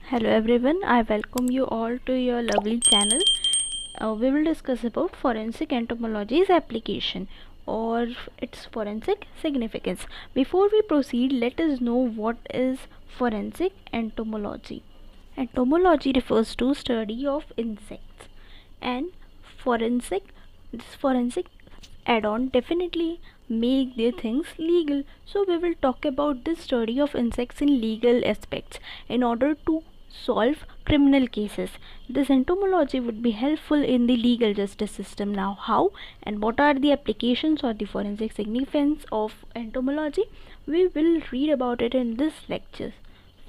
Hello everyone, I welcome you all to your lovely channel. We will discuss about forensic entomology's application or its forensic significance. Before we proceed, let us know what is forensic entomology. Entomology refers to study of insects, and forensic add-on definitely make their things legal. So we will talk about this study of insects in legal aspects in order to solve criminal cases. This entomology would be helpful in the legal justice system. Now how and what are the applications or the forensic significance of entomology, we will read about it in this lecture.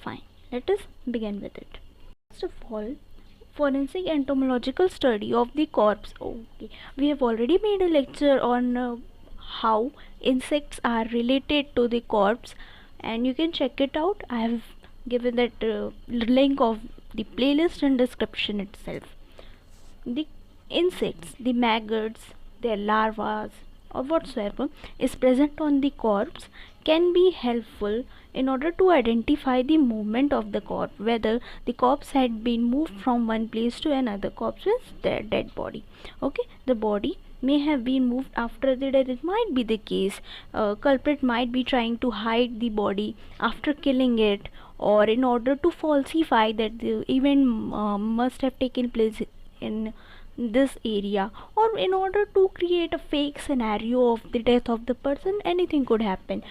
Fine, let us begin with it. First of all, forensic entomological study of the corpse. Okay, we have already made a lecture on how insects are related to the corpse, and you can check it out. I have given that link of the playlist in description itself. The insects, the maggots, their larvae or whatsoever is present on the corpse can be helpful in order to identify the movement of the corpse, whether the corpse had been moved from one place to another. Corpse is their dead body. Okay, the body may have been moved after the death. It might be the case culprit might be trying to hide the body after killing it, or in order to falsify that the event must have taken place in this area, or in order to create a fake scenario of the death of the person. Anything could happen.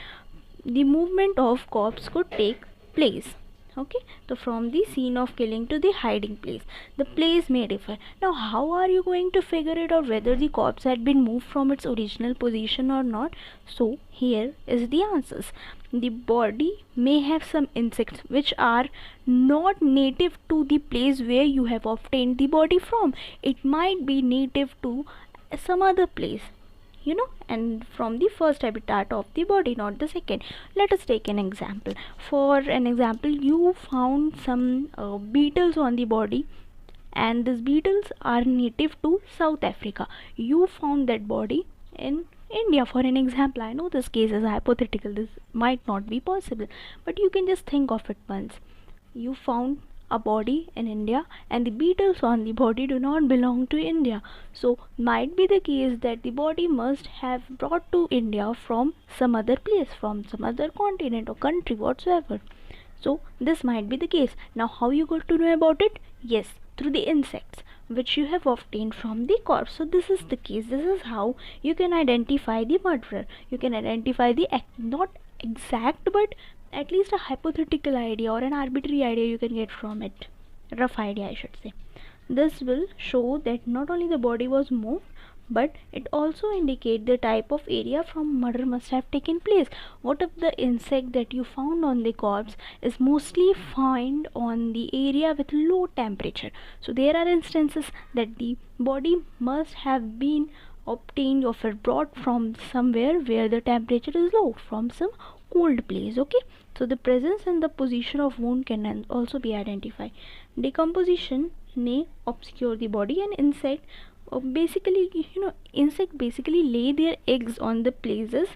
The movement of corpse could take place. Okay, so from the scene of killing to the hiding place, the place may differ. Now how are you going to figure it out whether the corpse had been moved from its original position or not? So here is the answers. The body may have some insects which are not native to the place where you have obtained the body from. It might be native to some other place, and from the first habitat of the body, not the second. Let us take an example. For an example, you found some beetles on the body, and these beetles are native to South Africa. You found that body in India, for an example. I know this case is hypothetical, this might not be possible, but you can just think of it once. You found a body in India, and the beetles on the body do not belong to India. So might be the case that the body must have brought to India from some other place, from some other continent or country whatsoever. So this might be the case. Now how you got to know about it? Yes, through the insects which you have obtained from the corpse. So this is the case. This is how you can identify the murderer. You can identify the not exact, but at least a hypothetical idea or an arbitrary idea you can get from it. Rough idea, I should say. This will show that not only the body was moved, but it also indicates the type of area from murder must have taken place. What if the insect that you found on the corpse is mostly found on the area with low temperature? So there are instances that the body must have been obtained or brought from somewhere where the temperature is low, from some cold place. Okay, so the presence and the position of wound can also be identified. Decomposition may obscure the body, and insect basically lay their eggs on the places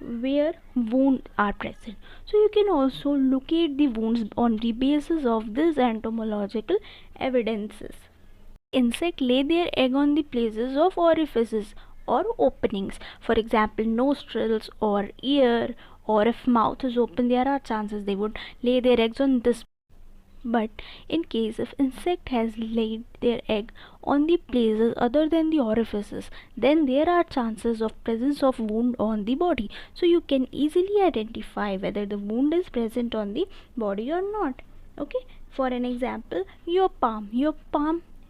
where wounds are present. So you can also locate the wounds on the basis of this entomological evidences. Insect lay their egg on the places of orifices or openings, for example nostrils or ear, or if mouth is open, there are chances they would lay their eggs on this. But in case if insect has laid their egg on the places other than the orifices, then there are chances of presence of wound on the body. So you can easily identify whether the wound is present on the body or not. Okay, for an example, your palm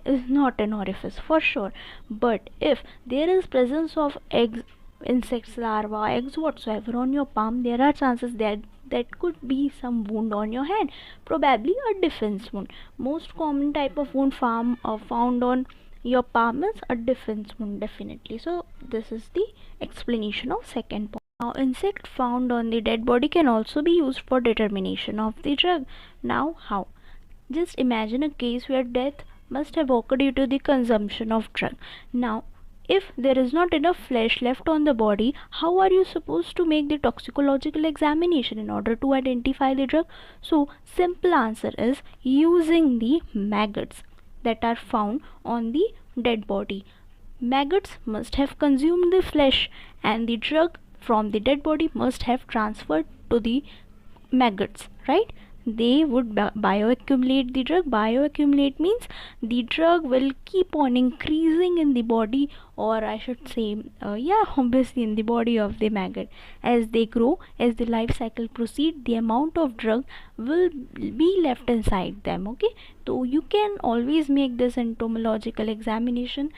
is not an orifice for sure, but if there is presence of eggs, insects, larvae, eggs whatsoever on your palm, there are chances that could be some wound on your hand, probably a defense wound. Most common type of wound found on your palm is a defense wound, definitely. So this is the explanation of second point. Now insect found on the dead body can also be used for determination of the drug. Now how? Just imagine a case where death must have occurred due to the consumption of drug. Now If there is not enough flesh left on the body, how are you supposed to make the toxicological examination in order to identify the drug? So simple answer is using the maggots that are found on the dead body. Maggots must have consumed the flesh, and the drug from the dead body must have transferred to the maggots, right? They would bioaccumulate the drug. Bioaccumulate means the drug will keep on increasing in the body, or I should say, obviously in the body of the maggot. As they grow, as the life cycle proceed, the amount of drug will be left inside them. Okay, so you can always make this entomological examination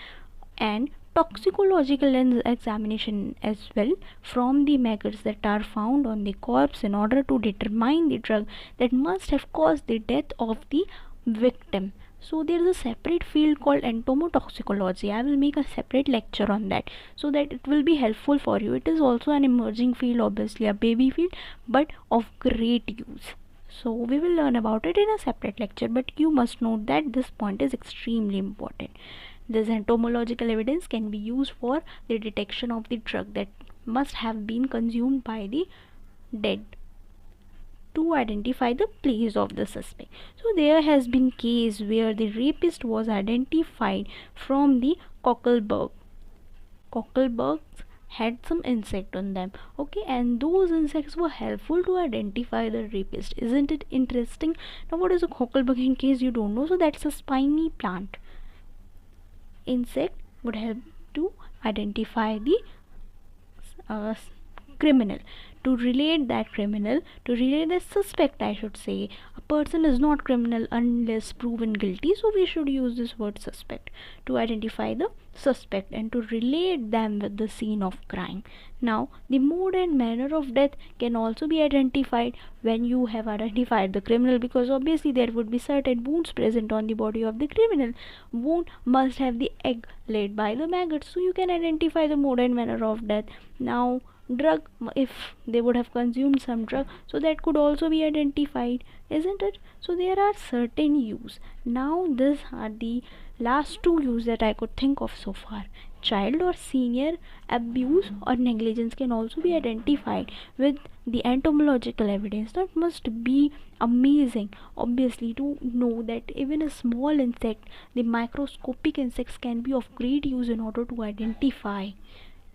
and toxicological examination as well from the maggots that are found on the corpse in order to determine the drug that must have caused the death of the victim. So there is a separate field called entomotoxicology. I will make a separate lecture on that so that it will be helpful for you. It is also an emerging field, obviously a baby field, but of great use. So we will learn about it in a separate lecture, but you must note that this point is extremely important. This entomological evidence can be used for the detection of the drug that must have been consumed by the dead to identify the place of the suspect. So there has been case where the rapist was identified from the cockleburg. Cockleburgs had some insect on them, okay, and those insects were helpful to identify the rapist. Isn't it interesting? Now what is a cockleburg, in case you don't know? So that's a spiny plant. Insect would help to identify the criminal, to relate the suspect, I should say. A person is not criminal unless proven guilty, so we should use this word suspect to identify the suspect and to relate them with the scene of crime. Now the mode and manner of death can also be identified when you have identified the criminal, because obviously there would be certain wounds present on the body of the criminal. Wound must have the egg laid by the maggots, so you can identify the mode and manner of death. Now drug, if they would have consumed some drug, so that could also be identified, isn't it? So there are certain use. Now these are the last two use that I could think of so far. Child or senior abuse or negligence can also be identified with the entomological evidence. That must be amazing, obviously, to know that even a small insect, the microscopic insects, can be of great use in order to identify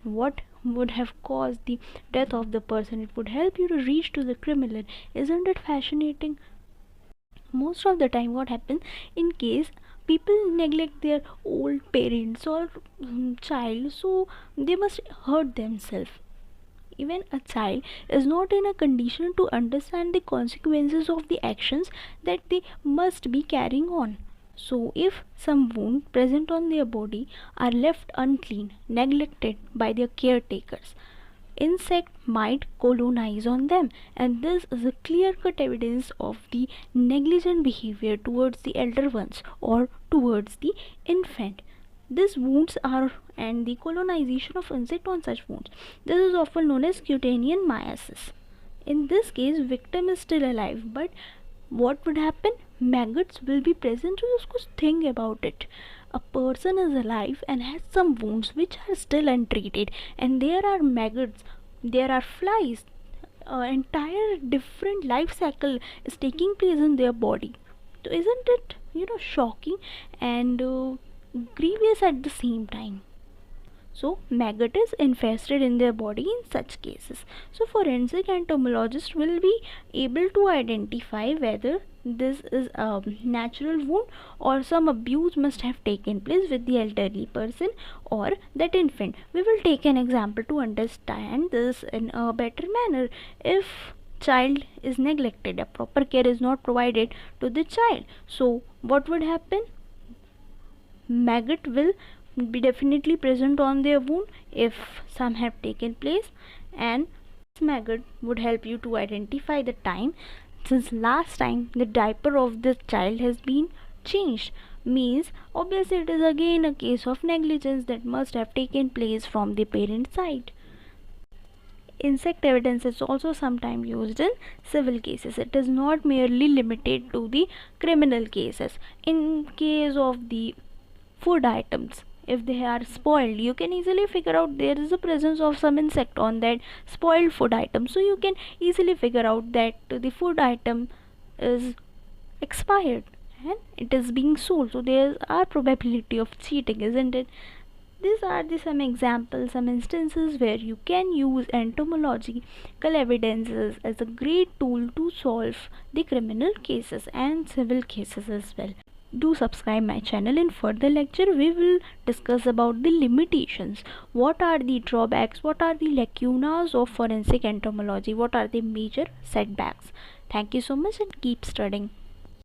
what would have caused the death of the person. It would help you to reach to the criminal. Isn't it fascinating? Most of the time what happens, in case people neglect their old parents or child, so they must hurt themselves. Even a child is not in a condition to understand the consequences of the actions that they must be carrying on. So if some wounds present on their body are left unclean, neglected by their caretakers, insect might colonize on them, and this is a clear-cut evidence of the negligent behavior towards the elder ones or towards the infant. These wounds are, and the colonization of insect on such wounds, this is often known as cutaneous myiasis. In this case, victim is still alive, but what would happen? Maggots will be present. So just think about it. A person is alive and has some wounds which are still untreated, and there are maggots, there are flies, entire different life cycle is taking place in their body. So isn't it, shocking and grievous at the same time? So maggot is infested in their body in such cases. So forensic entomologist will be able to identify whether this is a natural wound or some abuse must have taken place with the elderly person or that infant. We will take an example to understand this in a better manner. If child is neglected, a proper care is not provided to the child, so what would happen? Maggot will be definitely present on their wound if some have taken place, and this maggot would help you to identify the time since last time the diaper of this child has been changed. Means obviously it is again a case of negligence that must have taken place from the parent side. Insect evidence is also sometimes used in civil cases. It is not merely limited to the criminal cases. In case of the food items, if they are spoiled, you can easily figure out there is a presence of some insect on that spoiled food item. So you can easily figure out that the food item is expired and it is being sold. So there are probability of cheating, isn't it? These are the some examples, some instances where you can use entomological evidences as a great tool to solve the criminal cases and civil cases as well. Do subscribe my channel. In further lecture we will discuss about the limitations. What are the drawbacks? What are the lacunas of forensic entomology? What are the major setbacks? Thank you so much and keep studying.